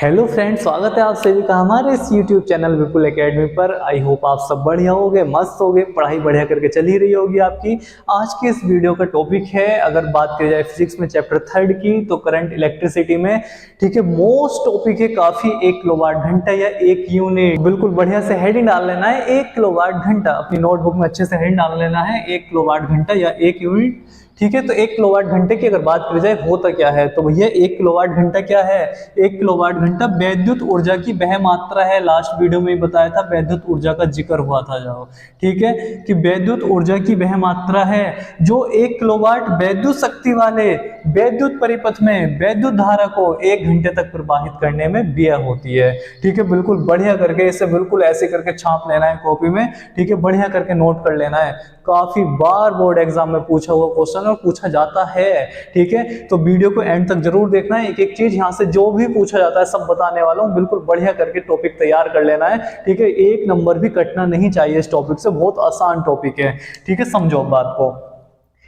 Hello friends, स्वागत है आप सभी का हमारे इस यूट्यूब चैनल विपुल एकेडमी पर। आई होप आप सब बढ़िया होगे, मस्त होगे, पढ़ाई बढ़िया करके चल ही रही होगी आपकी। आज के इस वीडियो का टॉपिक है, अगर बात की जाए फिजिक्स में चैप्टर 3 की, तो करंट इलेक्ट्रिसिटी में। ठीक है, मोस्ट टॉपिक है काफी। 1 किलोवाट घंटा या 1 यूनिट, बिल्कुल बढ़िया से हेडिंग डाल लेना है। 1 किलोवाट घंटा अपनी नोटबुक में अच्छे से हेडिंग डाल लेना है, 1 किलोवाट घंटा या 1 यूनिट। ठीक है, तो 1 किलोवाट घंटे की अगर बात करी जाए होता क्या है, तो भैया 1 किलोवाट घंटा क्या है? 1 किलोवाट घंटा वैद्युत ऊर्जा की वह मात्रा है। लास्ट वीडियो में बताया था, वैद्युत ऊर्जा का जिक्र हुआ था जाओ। ठीक है, कि वैद्युत ऊर्जा की वह मात्रा है जो 1 किलोवाट वैद्युत शक्ति वाले वैद्युत परिपथ में वैद्युत धारा को 1 घंटे तक प्रवाहित करने में व्यय होती है। ठीक है, बिल्कुल बढ़िया करके इसे बिल्कुल ऐसे करके छाप लेना है कॉपी में। ठीक है, बढ़िया करके नोट कर लेना है। काफी बार बोर्ड एग्जाम में पूछा हुआ क्वेश्चन और पूछा जाता है। ठीक है, तो वीडियो को एंड तक जरूर देखना है। एक एक चीज यहाँ से जो भी पूछा जाता है सब बताने वाला हूँ। बिल्कुल बढ़िया करके टॉपिक तैयार कर लेना है। ठीक है, एक नंबर भी कटना नहीं चाहिए इस टॉपिक से, बहुत आसान टॉपिक है। ठीक है, समझो बात को।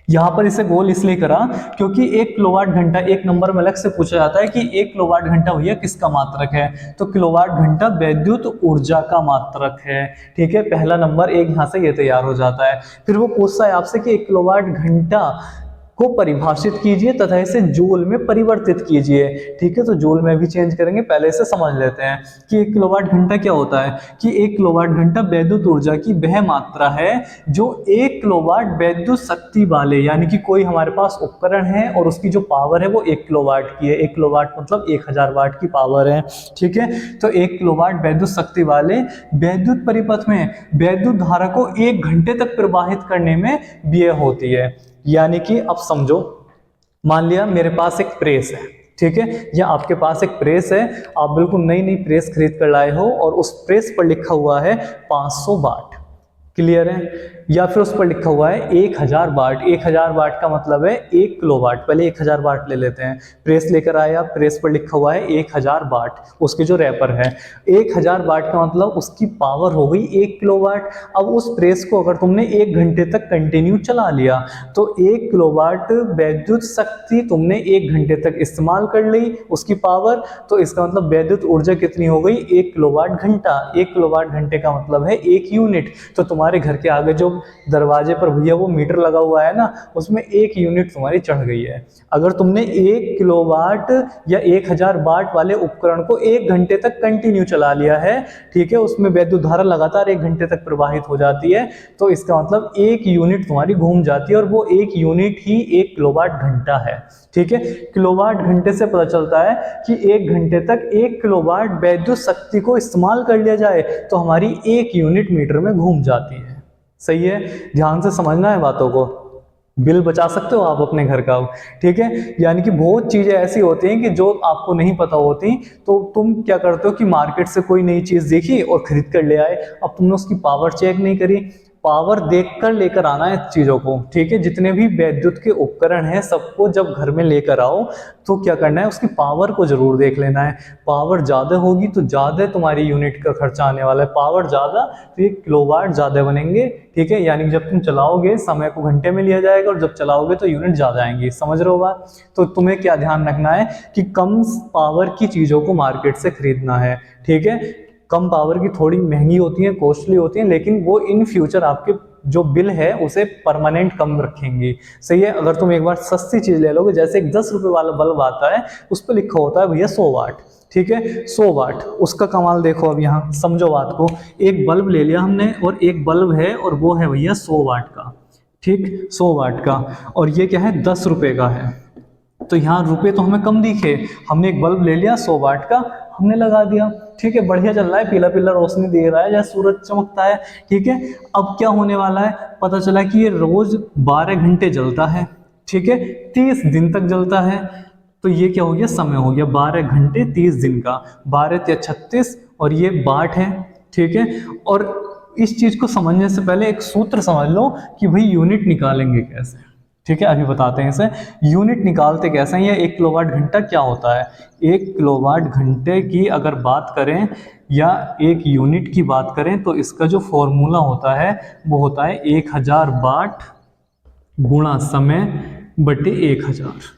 यहाँ पर इसे गोल इसलिए करा क्योंकि 1 किलोवाट घंटा एक नंबर में अलग से पूछा जाता है कि 1 किलोवाट घंटा भैया किसका मात्रक है, तो किलोवाट घंटा वैद्युत ऊर्जा का मात्रक है। ठीक है, पहला नंबर एक यहाँ से ये तैयार हो जाता है। फिर वो पूछता है आपसे कि 1 किलोवाट घंटा को परिभाषित कीजिए तथा इसे जूल में परिवर्तित कीजिए। ठीक है, तो जूल में भी चेंज करेंगे, पहले इसे समझ लेते हैं कि 1 किलोवाट घंटा क्या होता है। कि 1 किलोवाट घंटा वैद्युत ऊर्जा की वह मात्रा है जो 1 किलोवाट वैद्युत शक्ति वाले, यानी कि कोई हमारे पास उपकरण है और उसकी जो पावर है वो 1 किलोवाट की है। 1 किलोवाट मतलब 1000 वाट की पावर है। ठीक है, तो 1 किलोवाट वैद्युत शक्ति वाले वैद्युत परिपथ में वैद्युत धारा को 1 घंटे तक प्रवाहित करने में व्यय होती है। यानी कि अब समझो, मान लिया मेरे पास एक प्रेस है। ठीक है, या आपके पास एक प्रेस है, आप बिल्कुल नई नई प्रेस खरीद कर लाए हो और उस प्रेस पर लिखा हुआ है 500 वाट। क्लियर है? या फिर उस पर लिखा हुआ है 1000 वाट। 1000 वाट का मतलब है 1 किलोवाट। पहले 1000 वाट ले लेते हैं। प्रेस लेकर आया, प्रेस पर लिखा हुआ है 1000 वाट, उसके जो रैपर है। 1000 वाट का मतलब उसकी पावर हो गई 1 किलोवाट। अब उस प्रेस को अगर तुमने 1 घंटे तक कंटिन्यू चला लिया तो 1 किलोवाट वैद्युत शक्ति तुमने 1 घंटे तक इस्तेमाल कर ली उसकी पावर। तो इसका मतलब वैद्युत ऊर्जा कितनी हो गई? 1 किलोवाट घंटा। 1 किलोवाट घंटे का मतलब है 1 यूनिट। तो तुम्हारे घर के आगे जो दरवाजे पर भैया वो मीटर लगा हुआ है ना, उसमें 1 यूनिट तुम्हारी चढ़ गई है। अगर तुमने 1 किलोवाट या 1000 वाट वाले उपकरण को 1 घंटे तक कंटिन्यू चला लिया है, ठीक है, उसमें वैद्युत धारा लगातार 1 घंटे तक प्रवाहित हो जाती है, तो इसका मतलब 1 यूनिट तुम्हारी घूम जाती है और वो 1 यूनिट ही 1 किलोवाट घंटा है। ठीक है, किलोवाट घंटे से पता चलता है कि 1 घंटे तक 1 किलोवाट वैद्युत शक्ति को इस्तेमाल कर लिया जाए तो हमारी 1 यूनिट मीटर में घूम जाती है। सही है, ध्यान से समझना है बातों को, बिल बचा सकते हो आप अपने घर का। ठीक है, यानी कि बहुत चीजें ऐसी होती हैं कि जो आपको नहीं पता होती, तो तुम क्या करते हो कि मार्केट से कोई नई चीज देखी और खरीद कर ले आए। अब तुमने उसकी पावर चेक नहीं करी, पावर देखकर लेकर आना है चीजों को। ठीक है, जितने भी विद्युत के उपकरण हैं सबको जब घर में लेकर आओ तो क्या करना है, उसकी पावर को जरूर देख लेना है। पावर ज्यादा होगी तो ज्यादा तुम्हारी यूनिट का खर्चा आने वाला है। पावर ज्यादा तो ये किलोवाट ज्यादा बनेंगे। ठीक है, यानी जब तुम चलाओगे समय को घंटे में लिया जाएगा और जब चलाओगे तो यूनिट ज्यादा आएंगी। समझ रहे हो बात? तो तुम्हें क्या ध्यान रखना है कि कम पावर की चीजों को मार्केट से खरीदना है। ठीक है, कम पावर की थोड़ी महंगी होती है, कॉस्टली होती है, लेकिन वो इन फ्यूचर आपके जो बिल है उसे परमानेंट कम रखेंगी। सही है, अगर तुम एक बार सस्ती चीज ले लोगे, जैसे एक 10 रुपए वाला बल्ब आता है, उस पर लिखा होता है भैया 100 वाट। ठीक है, 100 वाट, उसका कमाल देखो। अब यहाँ समझो बात को, एक बल्ब ले लिया हमने और एक बल्ब है और वो है भैया 100 वाट का। ठीक, 100 वाट का, और ये क्या है, 10 रुपए का है। तो यहाँ रुपए तो हमें कम दिखे, हमने एक बल्ब ले लिया 100 वाट का, हमने लगा दिया। ठीक है, बढ़िया चल रहा है, पीला पीला रोशनी दे रहा है जैसे सूरज चमकता है। ठीक है, अब क्या होने वाला है, पता चला कि ये रोज 12 घंटे जलता है। ठीक है, 30 दिन तक जलता है। तो ये क्या हो गया, समय हो गया 12 घंटे 30 दिन का, 12 या 36, और ये वाट है। ठीक है, और इस चीज को समझने से पहले एक सूत्र समझ लो कि भाई यूनिट निकालेंगे कैसे। ठीक है, अभी बताते हैं इसे। यूनिट निकालते कैसे हैं, या 1 किलोवाट घंटा क्या होता है। 1 किलोवाट घंटे की अगर बात करें या 1 यूनिट की बात करें तो इसका जो फॉर्मूला होता है वो होता है 1000 वाट गुणा समय बटे 1000।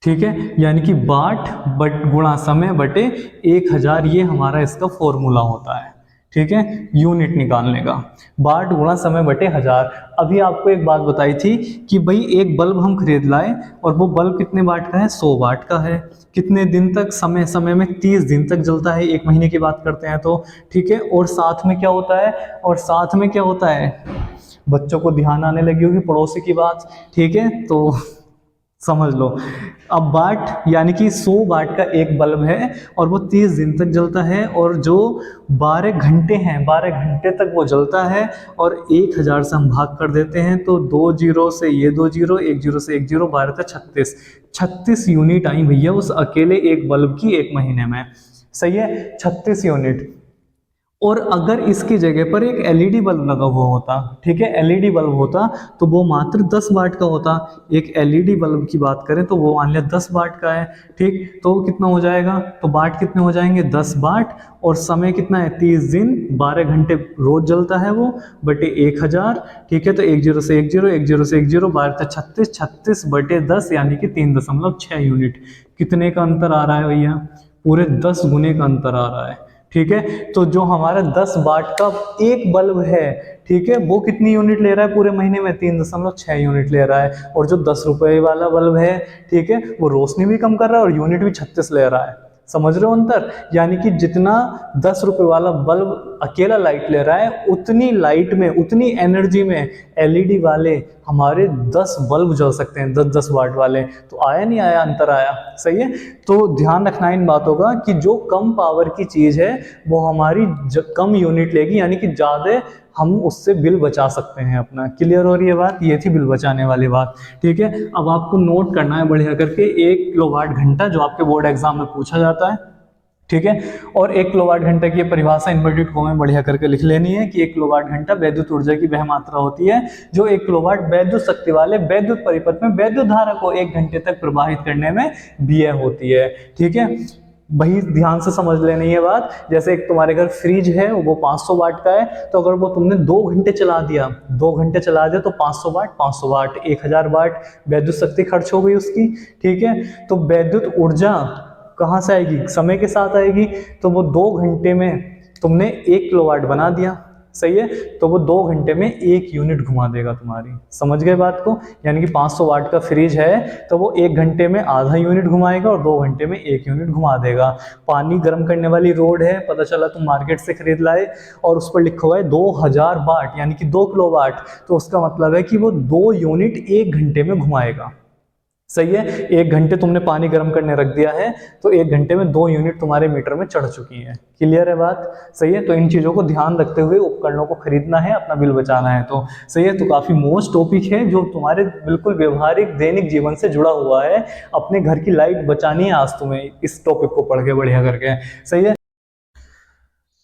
ठीक है, यानी कि वाट बट गुणा समय बटे 1000, ये हमारा इसका फॉर्मूला होता है। ठीक है, यूनिट निकालने का, वाट गुणा समय बटे 1000। अभी आपको एक बात बताई थी कि भाई एक बल्ब हम खरीद लाए और वो बल्ब कितने वाट का है, 100 वाट का है, कितने दिन तक, समय में 30 दिन तक जलता है, एक महीने की बात करते हैं तो। ठीक है, और साथ में क्या होता है, और साथ में क्या होता है, बच्चों को ध्यान आने लगी होगी पड़ोसी की बात। ठीक है, तो समझ लो। अब वाट यानी कि 100 वाट का एक बल्ब है और वो 30 दिन तक जलता है, और जो 12 घंटे हैं, 12 घंटे तक वो जलता है, और 1000 से हम भाग कर देते हैं तो 2 जीरो से ये 2 जीरो, 1 जीरो से 1 जीरो, 12 तक 36 यूनिट आई भैया उस अकेले एक बल्ब की एक महीने में। सही है, 36 यूनिट। और अगर इसकी जगह पर एक एलईडी बल्ब लगा हुआ होता, ठीक है, एलईडी बल्ब होता तो वो मात्र 10 वाट का होता। एक एलईडी बल्ब की बात करें तो वो मान लिया 10 वाट का है। ठीक, तो कितना हो जाएगा, तो वाट कितने हो जाएंगे, 10 वाट, और समय कितना है, 30 दिन, 12 घंटे रोज जलता है वो, बटे 1000। ठीक है, तो 1 जीरो से 1 जीरो, 1 जीरो से 1 जीरो, 12 तक 36, 36 बटे 10 यानी कि 3.6 यूनिट। कितने का अंतर आ रहा है भैया, पूरे 10 गुने का अंतर आ रहा है। ठीक है, तो जो हमारा 10 वाट का एक बल्ब है, ठीक है, वो कितनी यूनिट ले रहा है पूरे महीने में, 3.6 यूनिट ले रहा है। और जो 10 रुपए वाला बल्ब है, ठीक है, वो रोशनी भी कम कर रहा है और यूनिट भी 36 ले रहा है। समझ रहे हो अंतर, यानी कि जितना 10 रुपए वाला बल्ब अकेला लाइट ले रहा है, उतनी लाइट में, उतनी एनर्जी में एलईडी वाले हमारे 10 बल्ब जल सकते हैं, 10-10 वाट वाले। तो आया नहीं आया, अंतर आया। सही है, तो ध्यान रखना इन बातों का कि जो कम पावर की चीज है वो हमारी कम यूनिट लेगी, यानी कि ज्यादा हम उससे बिल बचा सकते हैं अपना। क्लियर हो रही है बात, ये थी बिल बचाने वाली बात। ठीक है, अब आपको नोट करना है बढ़िया करके 1 किलोवाट घंटा, जो आपके बोर्ड एग्जाम में पूछा जाता है। ठीक है, और 1 किलोवाट घंटा की परिभाषा इन्वर्टेड कॉमा में बढ़िया करके लिख लेनी है कि 1 किलोवाट घंटा वैद्युत ऊर्जा की वह मात्रा होती है जो 1 किलोवाट वैद्युत शक्ति वाले वैद्युत परिपथ में वैद्युत धारा को 1 घंटे तक प्रवाहित करने में व्यय होती है। ठीक है, वही ध्यान से समझ लेनी है बात। जैसे एक तुम्हारे घर फ्रिज है, वो 500 वाट का है, तो अगर वो तुमने 2 घंटे चला दिया, 2 घंटे चला दिया तो 500 वाट, 500 वाट 1000 वाट वैद्युत शक्ति खर्च हो गई उसकी। ठीक है, तो वैद्युत ऊर्जा कहाँ से आएगी, समय के साथ आएगी। तो वो 2 घंटे में तुमने 1 किलोवाट बना दिया। सही है, तो वो 2 घंटे में 1 यूनिट घुमा देगा तुम्हारी। समझ गए बात को, यानी कि 500 वाट का फ्रिज है तो वो 1 घंटे में आधा यूनिट घुमाएगा और 2 घंटे में 1 यूनिट घुमा देगा। पानी गर्म करने वाली रोड है, पता चला तुम मार्केट से खरीद लाए और उस पर लिखा हुआ है 2000 वाट यानी कि 2 किलोवाट, तो उसका मतलब है कि वो 2 यूनिट 1 घंटे में घुमाएगा। सही है, 1 घंटे तुमने पानी गर्म करने रख दिया है तो 1 घंटे में 2 यूनिट तुम्हारे मीटर में चढ़ चुकी है। क्लियर है बात। सही है, तो इन चीजों को ध्यान रखते हुए उपकरणों को खरीदना है, अपना बिल बचाना है। तो सही है, तो काफी मोस्ट टॉपिक है जो तुम्हारे बिल्कुल व्यवहारिक दैनिक जीवन से जुड़ा हुआ है। अपने घर की लाइट बचानी है आज तुम्हें इस टॉपिक को पढ़ के बढ़िया करके। सही है,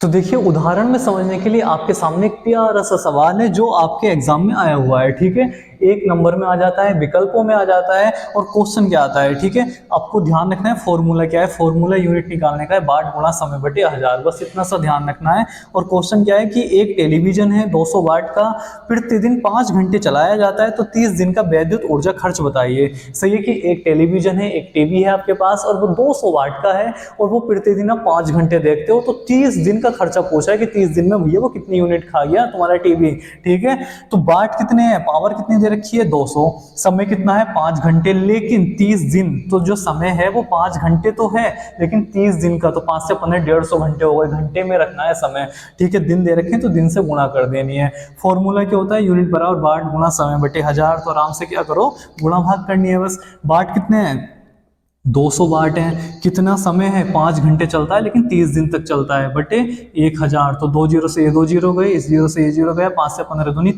तो देखिए उदाहरण में समझने के लिए आपके सामने एक प्यारा सा सवाल है जो आपके एग्जाम में आया हुआ है। ठीक है, 1 नंबर में आ जाता है, विकल्पों में आ जाता है, और क्वेश्चन क्या आता है। ठीक है, आपको ध्यान रखना है फॉर्मूला क्या है, फॉर्मूला यूनिट निकालने का है, वाट गुणा समय बटे 1000, बस इतना सा ध्यान रखना है। और क्वेश्चन क्या है कि एक टेलीविजन है 200 वाट का, प्रतिदिन 5 घंटे चलाया जाता है, तो 30 दिन का वैद्युत ऊर्जा खर्च बताइए। सही है कि एक टेलीविजन है, एक टीवी है आपके पास और वो 200 वाट का है और वो प्रतिदिन आप 5 घंटे देखते हो, तो 30 दिन का खर्चा पूछा है कि 30 दिन में भैया वो कितनी यूनिट खा गया तुम्हारा टीवी। ठीक है, तो वाट कितने हैं, पावर कितनी दे रखी है 200, समय कितना है 5 घंटे, लेकिन 30 दिन, तो जो समय है वो 5 घंटे तो है लेकिन 30 दिन का, तो 5 से 15 150 घंटे हो गए, घंटे में रखना है समय। ठीक है, दिन दे रखे हैं तो दिन से गुणा कर देनी है। फॉर्मूला क्या होता है, यूनिट बराबर वाट गुणा समय बटे 1000, तो आराम से क्या करो गुणा भाग करनी है बस। वाट कितने हैं 200 वाट है, कितना समय है 5 घंटे चलता है लेकिन 30 दिन तक चलता है, बटे 1000, तो 2 जीरो से ये 2 जीरो गए, इस जीरो से ये जीरो गया, 5 से 15 दूनी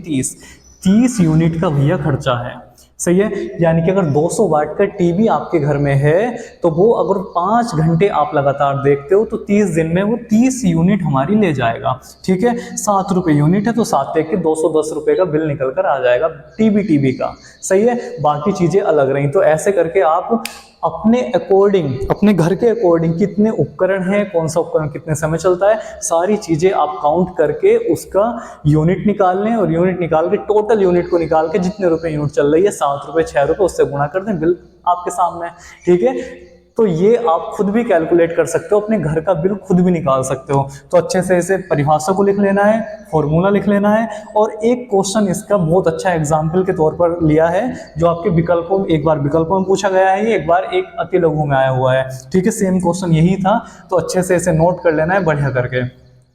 30 यूनिट का भैया खर्चा है। सही है, यानी कि अगर 200 वाट का टीवी आपके घर में है तो वो अगर 5 घंटे आप लगातार देखते हो तो 30 दिन में वो 30 यूनिट हमारी ले जाएगा। ठीक है, 7 रुपये यूनिट है तो 7 के 210 रुपये का बिल निकल कर आ जाएगा टीवी का। सही है, बाकी चीजें अलग रही। तो ऐसे करके आप अपने अकॉर्डिंग, अपने घर के अकॉर्डिंग कितने उपकरण हैं, कौन सा उपकरण कितने समय चलता है, सारी चीज़ें आप काउंट करके उसका यूनिट निकाल लें और यूनिट निकाल के टोटल यूनिट को निकाल के जितने रुपए यूनिट चल रही है 7 रुपये 6 रुपये उससे गुणा कर दें, बिल आपके सामने है। ठीक है, तो ये आप खुद भी कैलकुलेट कर सकते हो, अपने घर का बिल खुद भी निकाल सकते हो। तो अच्छे से इसे परिभाषा को लिख लेना है, फॉर्मूला लिख लेना है, और एक क्वेश्चन इसका बहुत अच्छा एग्जाम्पल के तौर पर लिया है जो आपके विकल्पों में, एक बार विकल्पों में पूछा गया है, एक बार एक अति लघु में आया हुआ है। ठीक है, सेम क्वेश्चन यही था, तो अच्छे से इसे नोट कर लेना है बढ़िया करके।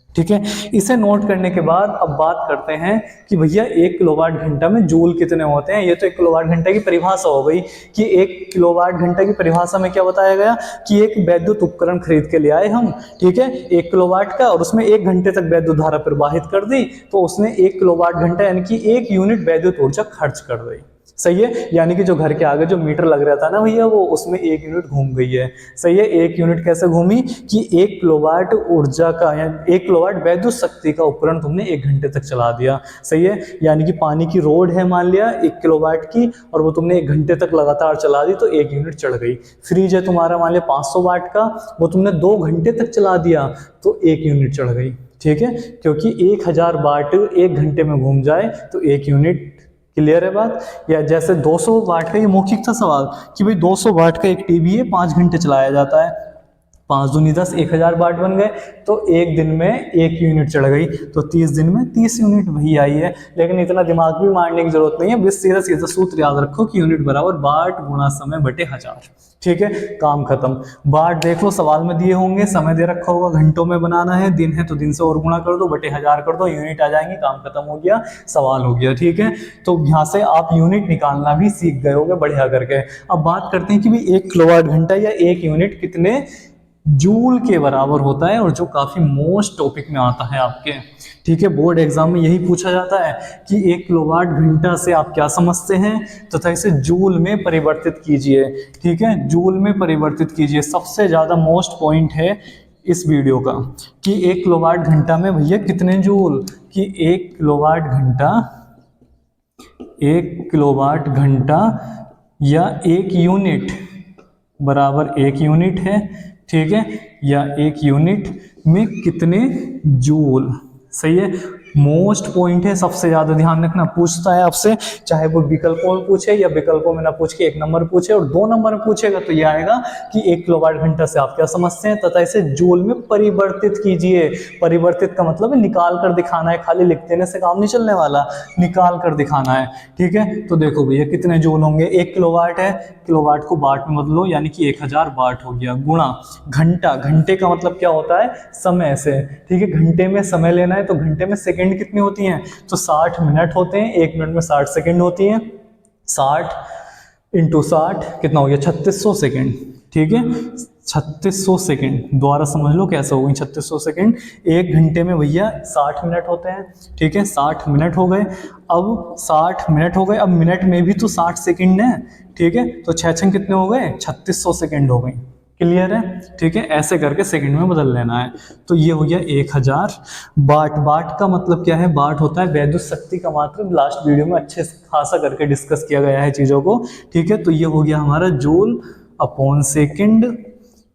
ठीक है, इसे नोट करने के बाद अब बात करते हैं कि भैया 1 किलोवाट घंटा में जूल कितने होते हैं। ये तो 1 किलोवाट घंटा की परिभाषा हो गई कि 1 किलोवाट घंटा की परिभाषा में क्या बताया गया कि एक वैद्युत उपकरण खरीद के ले आए हम, ठीक है, 1 किलोवाट का, और उसमें 1 घंटे तक वैद्युत धारा प्रवाहित कर दी, तो उसने 1 किलोवाट घंटा यानी कि 1 यूनिट वैद्युत ऊर्जा खर्च कर दी। सही है, यानी कि जो घर के आगे जो मीटर लग रहा था ना भैया, वो उसमें 1 यूनिट घूम गई है। सही है, 1 यूनिट कैसे घूमी कि 1 किलोवाट ऊर्जा का, यानी 1 किलोवाट वैद्युत शक्ति का उपकरण तुमने 1 घंटे तक चला दिया। सही है, यानी कि पानी की रोड है मान लिया 1 किलोवाट की, और वो तुमने 1 घंटे तक लगातार चला दी तो 1 यूनिट चढ़ गई। फ्रिज है तुम्हारा मान लिया 500 वाट का, वो तुमने 2 घंटे तक चला दिया तो 1 यूनिट चढ़ गई। ठीक है, क्योंकि 1000 वाट 1 घंटे में घूम जाए तो 1 यूनिट। क्लियर है बात। या जैसे 200 वाट का, ये मौखिक था सवाल कि भाई 200 वाट का एक टीवी है, 5 घंटे चलाया जाता है, 5 दूनी 10, 1000 वाट बन गए, तो एक दिन में 1 यूनिट चढ़ गई, तो 30 दिन में 30 यूनिट वही आई है। लेकिन इतना दिमाग भी मारने की जरूरत नहीं है, बस सीधा सीधा सूत्र याद रखो कि यूनिट बराबर वाट गुणा समय बटे 1000। ठीक है, काम खत्म। वाट देख लो सवाल में दिए होंगे, समय दे रखा होगा, घंटों में बनाना है, दिन है तो दिन से और गुणा कर दो, बटे 1000 कर दो, यूनिट आ जाएंगे, काम खत्म हो गया, सवाल हो गया। ठीक है, तो यहाँ से आप यूनिट निकालना भी सीख गए होगे बढ़िया करके। अब बात करते हैं कि भाई 1 किलोवाट घंटा या 1 यूनिट कितने जूल के बराबर होता है, और जो काफी मोस्ट टॉपिक में आता है आपके। ठीक है, बोर्ड एग्जाम में यही पूछा जाता है कि 1 किलोवाट घंटा से आप क्या समझते हैं, तथा इसे जूल में परिवर्तित कीजिए। ठीक है, जूल में परिवर्तित कीजिए, सबसे ज्यादा मोस्ट पॉइंट है इस वीडियो का कि 1 किलोवाट घंटा में भैया कितने जूल, कि 1 किलोवाट घंटा, 1 किलोवाट घंटा या 1 यूनिट बराबर 1 यूनिट है। ठीक है, या 1 यूनिट में कितने जूल। सही है, मोस्ट पॉइंट है, सबसे ज्यादा ध्यान रखना। पूछता है आपसे, चाहे वो विकल्पों में पूछे या विकल्पों में ना पूछ के 1 नंबर पूछे और 2 नंबर में पूछेगा, तो ये आएगा कि 1 किलोवाट घंटा से आप क्या समझते हैं, तथा इसे जूल में परिवर्तित कीजिए। परिवर्तित का मतलब है निकाल कर दिखाना है, खाली लिख देने से काम नहीं चलने वाला, निकाल कर दिखाना है। ठीक है, तो देखो भैया कितने जूल होंगे, 1 किलोवाट है, किलोवाट को वाट में बदलो, यानी कि 1000 वाट हो गया, गुणा घंटा, घंटे का मतलब क्या होता है, समय से। ठीक है, घंटे में समय लेना है, तो घंटे में सेकंड कितनी होती हैं, तो 60 मिनट होते हैं, 1 मिनट में 60 सेकंड होती हैं, 60 इंटू 60 कितना हो गया, 3600 सेकंड। ठीक है, 3600 सेकंड, दोबारा समझ लो कैसे हो गई 3600 सेकंड। 1 घंटे में भैया 60 मिनट होते हैं। ठीक है, 60 मिनट हो गए, अब 60 मिनट हो गए, अब मिनट में भी तो 60 सेकंड है। ठीक है, तो 6 कितने हो गए, 3600 सेकंड हो गई। क्लियर है। ठीक है, ऐसे करके सेकंड में बदल लेना है। तो ये हो गया 1000 वाट। वाट का मतलब क्या है, वाट होता है वैद्युत शक्ति का मात्रा। लास्ट वीडियो में अच्छे खासा करके डिस्कस किया गया है चीज़ों को। ठीक है, तो ये हो गया हमारा जूल अपॉन सेकंड,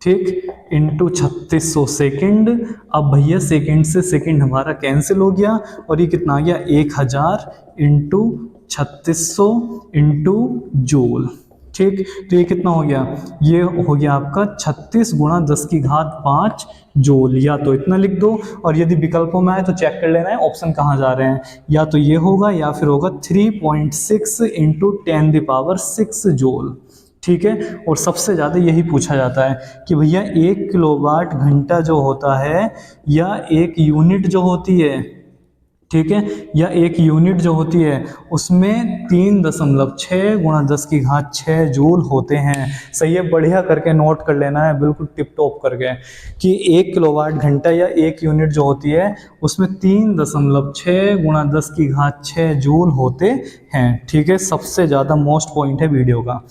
ठीक, इंटू 3600 सेकंड। अब भैया सेकंड से सेकंड हमारा कैंसिल हो गया, और ये कितना आ गया, 1000 इंटू 3600 इंटू जूल। ठीक, तो ये कितना हो गया, ये हो गया आपका 36 गुणा 10 की घात 5 जूल। या तो इतना लिख दो, और यदि विकल्पों में आए तो चेक कर लेना है ऑप्शन कहाँ जा रहे हैं, या तो ये होगा या फिर होगा 3.6 इंटू 10⁶ जूल। ठीक है, और सबसे ज़्यादा यही पूछा जाता है कि भैया 1 किलोवाट घंटा जो होता है या 1 यूनिट जो होती है, ठीक है, या 1 यूनिट जो होती है उसमें 3.6 गुणा 10 की घात 6 जूल होते हैं। सही है, बढ़िया करके नोट कर लेना है, बिल्कुल टिप टॉप करके, कि 1 किलोवाट घंटा या 1 यूनिट जो होती है उसमें 3.6 गुणा 10 की घात 6 जूल होते हैं। ठीक है, सबसे ज़्यादा मोस्ट पॉइंट है वीडियो का।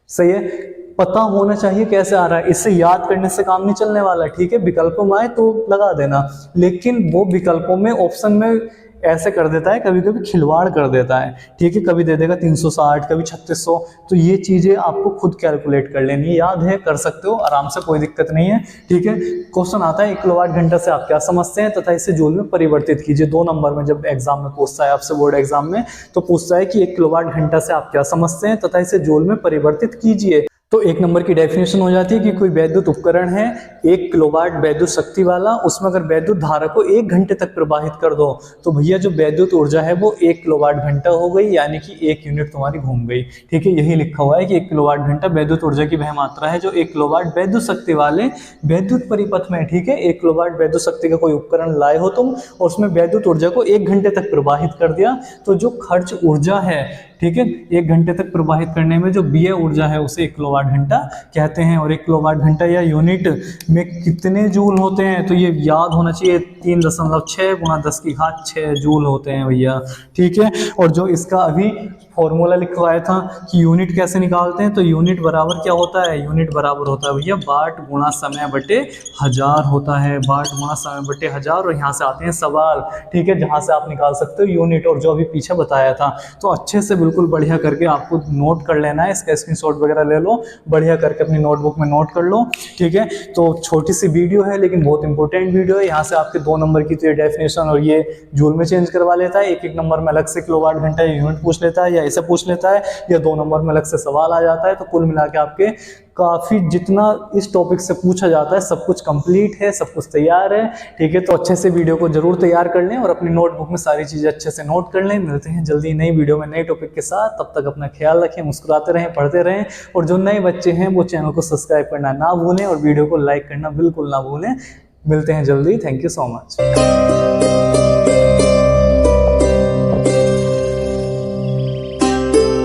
सही है, पता होना चाहिए कैसे आ रहा है। इससे याद करने से काम नहीं चलने वाला, ठीक है। विकल्पों में आए तो लगा देना, लेकिन वो विकल्पों में ऑप्शन में ऐसे कर देता है, कभी कभी खिलवाड़ कर देता है, ठीक है। कभी दे देगा 360, कभी 3600। तो ये चीजें आपको खुद कैलकुलेट कर लेनी, याद है कर सकते हो आराम से, कोई दिक्कत नहीं है, ठीक है। क्वेश्चन आता है 1 किलोवाट घंटा से आप क्या समझते हैं तथा इसे जूल में परिवर्तित कीजिए। 2 नंबर में जब एग्जाम में पूछता है आपसे, बोर्ड एग्जाम में, तो पूछता है कि 1 किलोवाट घंटा से आप क्या समझते हैं तथा इसे जूल में परिवर्तित कीजिए। तो 1 नंबर की डेफिनेशन हो जाती है कि कोई वैद्युत उपकरण है 1 किलोवाट वैद्युत शक्ति वाला, उसमें अगर वैद्युत धारा को 1 घंटे तक प्रवाहित कर दो तो भैया जो वैद्युत ऊर्जा है वो 1 किलोवाट घंटा हो गई, यानी कि 1 यूनिट तुम्हारी घूम गई, ठीक है। यही लिखा हुआ है कि 1 किलोवाट घंटा वैद्युत ऊर्जा की वह मात्रा है जो 1 किलोवाट वैद्युत शक्ति वाले वैद्युत परिपथ में, ठीक है, 1 किलोवाट वैद्युत शक्ति का कोई उपकरण लाए हो तुम और उसमें वैद्युत ऊर्जा को 1 घंटे तक प्रवाहित कर दिया, तो जो खर्च ऊर्जा है, ठीक है, 1 घंटे तक प्रवाहित करने में जो व्यय ऊर्जा है उसे 1 किलोवाट घंटा कहते हैं। और 1 किलोवाट घंटा या यूनिट में कितने जूल होते हैं तो ये याद होना चाहिए, 3.6 गुणा 10 की घात 6 जूल होते हैं भैया, ठीक है। और जो इसका अभी फॉर्मूला लिखवाया था कि यूनिट कैसे निकालते हैं, तो यूनिट बराबर क्या होता है, यूनिट बराबर होता है भैया वाट गुणा समय बटे 1000 होता है, वाट गुणा समय बटे 1000। और यहाँ से आते हैं सवाल, ठीक है, जहाँ से आप निकाल सकते हो यूनिट, और जो अभी पीछे बताया था। तो अच्छे से बिल्कुल बढ़िया करके आपको नोट कर लेना है, इसका स्क्रीनशॉट वगैरह ले लो, बढ़िया करके अपनी नोटबुक में नोट कर लो, ठीक है। तो छोटी सी वीडियो है लेकिन बहुत इंपॉर्टेंट वीडियो है। यहाँ से आपके 2 नंबर की तो ये डेफिनेशन और ये जूल में चेंज करवा लेता है, 1-1 नंबर में अलग से किलोवाट घंटा यूनिट पूछ लेता है, या ऐसे पूछ लेता है, या 2 नंबर में अलग से सवाल आ जाता है। तो कुल मिला के आपके काफी जितना इस टॉपिक से पूछा जाता है सब कुछ कंप्लीट है, सब कुछ तैयार है, ठीक है। तो अच्छे से वीडियो को जरूर तैयार कर लें और अपनी नोटबुक में सारी चीजें अच्छे से नोट कर लें। मिलते हैं जल्दी नई वीडियो में नए टॉपिक के साथ, तब तक अपना ख्याल रखें, मुस्कुराते रहें, पढ़ते रहें। और जो नए बच्चे हैं वो चैनल को सब्सक्राइब करना ना भूलें और वीडियो को लाइक करना बिल्कुल ना भूलें। मिलते हैं जल्दी, थैंक यू सो मच।